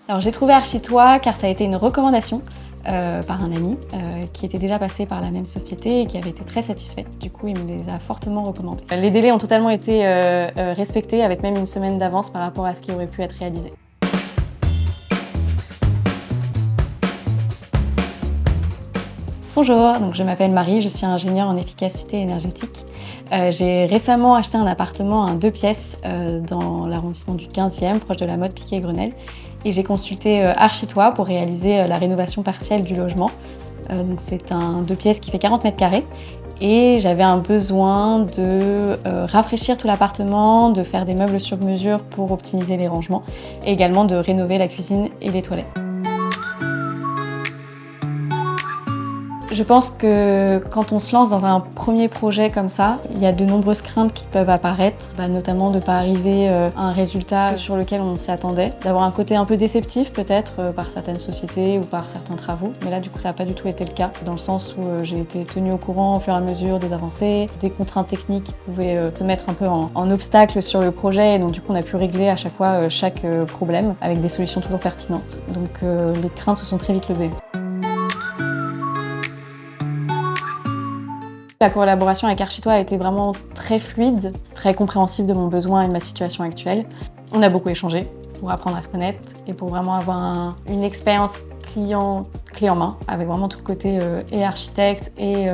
Alors j'ai trouvé Architois car ça a été une recommandation par un ami qui était déjà passé par la même société et qui avait été très satisfait. Du coup, il me les a fortement recommandés. Les délais ont totalement été respectés avec même une semaine d'avance par rapport à ce qui aurait pu être réalisé. Bonjour, donc je m'appelle Marie, je suis ingénieure en efficacité énergétique. J'ai récemment acheté un appartement à 2 pièces dans l'arrondissement du 15e, proche de la Motte Piquet-Grenelle. Et j'ai consulté Architois pour réaliser la rénovation partielle du logement. Donc c'est un 2 pièces qui fait 40 mètres carrés. Et j'avais un besoin de rafraîchir tout l'appartement, de faire des meubles sur mesure pour optimiser les rangements et également de rénover la cuisine et les toilettes. Je pense que quand on se lance dans un premier projet comme ça, il y a de nombreuses craintes qui peuvent apparaître, notamment de ne pas arriver à un résultat sur lequel on s'y attendait, d'avoir un côté un peu déceptif peut-être par certaines sociétés ou par certains travaux. Mais là, du coup, ça n'a pas du tout été le cas, dans le sens où j'ai été tenue au courant au fur et à mesure des avancées, des contraintes techniques qui pouvaient se mettre un peu en obstacle sur le projet, et donc du coup, on a pu régler à chaque fois chaque problème avec des solutions toujours pertinentes. Donc les craintes se sont très vite levées. La collaboration avec Architois a été vraiment très fluide, très compréhensible de mon besoin et de ma situation actuelle. On a beaucoup échangé pour apprendre à se connaître et pour vraiment avoir une expérience client clé en main, avec vraiment tout le côté et architecte et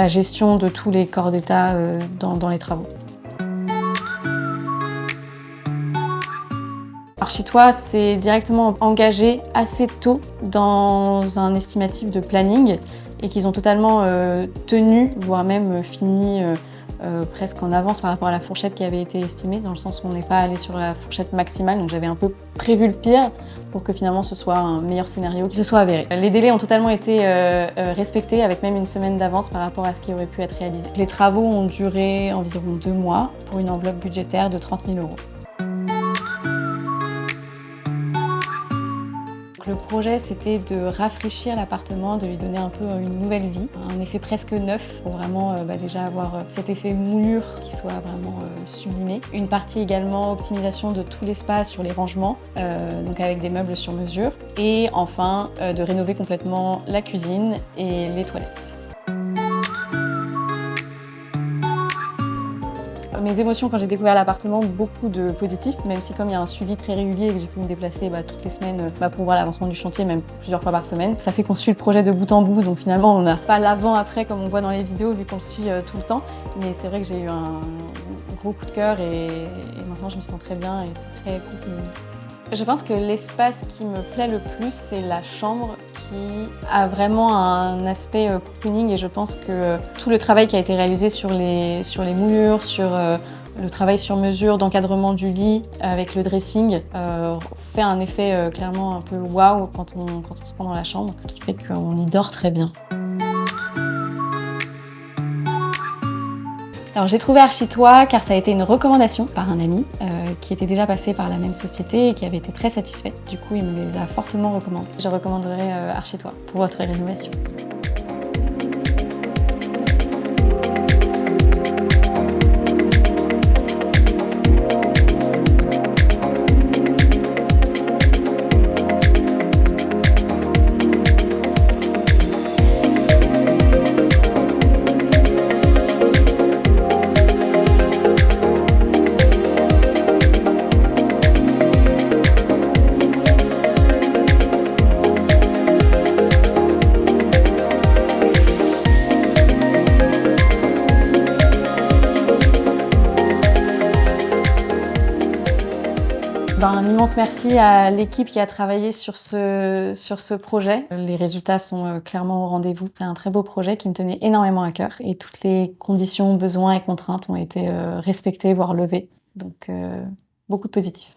gestion de tous les corps d'état dans les travaux. Architois s'est directement engagé assez tôt dans un estimatif de planning et qu'ils ont totalement tenu, voire même fini presque en avance par rapport à la fourchette qui avait été estimée, dans le sens où on n'est pas allé sur la fourchette maximale, donc j'avais un peu prévu le pire pour que finalement ce soit un meilleur scénario qui se soit avéré. Les délais ont totalement été respectés avec même une semaine d'avance par rapport à ce qui aurait pu être réalisé. Les travaux ont duré environ 2 mois pour une enveloppe budgétaire de 30 000 €. Le projet, c'était de rafraîchir l'appartement, de lui donner un peu une nouvelle vie, un effet presque neuf pour vraiment déjà avoir cet effet moulure qui soit vraiment sublimé. Une partie également optimisation de tout l'espace sur les rangements, donc avec des meubles sur mesure. Et enfin, de rénover complètement la cuisine et les toilettes. Mes émotions quand j'ai découvert l'appartement, beaucoup de positifs, même si comme il y a un suivi très régulier et que j'ai pu me déplacer toutes les semaines pour voir l'avancement du chantier, même plusieurs fois par semaine. Ça fait qu'on suit le projet de bout en bout, donc finalement on n'a pas l'avant-après comme on voit dans les vidéos vu qu'on le suit tout le temps. Mais c'est vrai que j'ai eu un gros coup de cœur et maintenant je me sens très bien et c'est très cool. Je pense que l'espace qui me plaît le plus, c'est la chambre qui a vraiment un aspect cocooning et je pense que tout le travail qui a été réalisé sur les moulures, sur le travail sur mesure d'encadrement du lit avec le dressing fait un effet clairement un peu waouh quand on se prend dans la chambre, qui fait qu'on y dort très bien. Alors j'ai trouvé Architois car ça a été une recommandation par un ami qui était déjà passé par la même société et qui avait été très satisfait. Du coup, il me les a fortement recommandés. Je recommanderais Architois pour votre rénovation. Un immense merci à l'équipe qui a travaillé sur ce projet. Les résultats sont clairement au rendez-vous. C'est un très beau projet qui me tenait énormément à cœur et toutes les conditions, besoins et contraintes ont été respectées, voire levées. Donc beaucoup de positifs.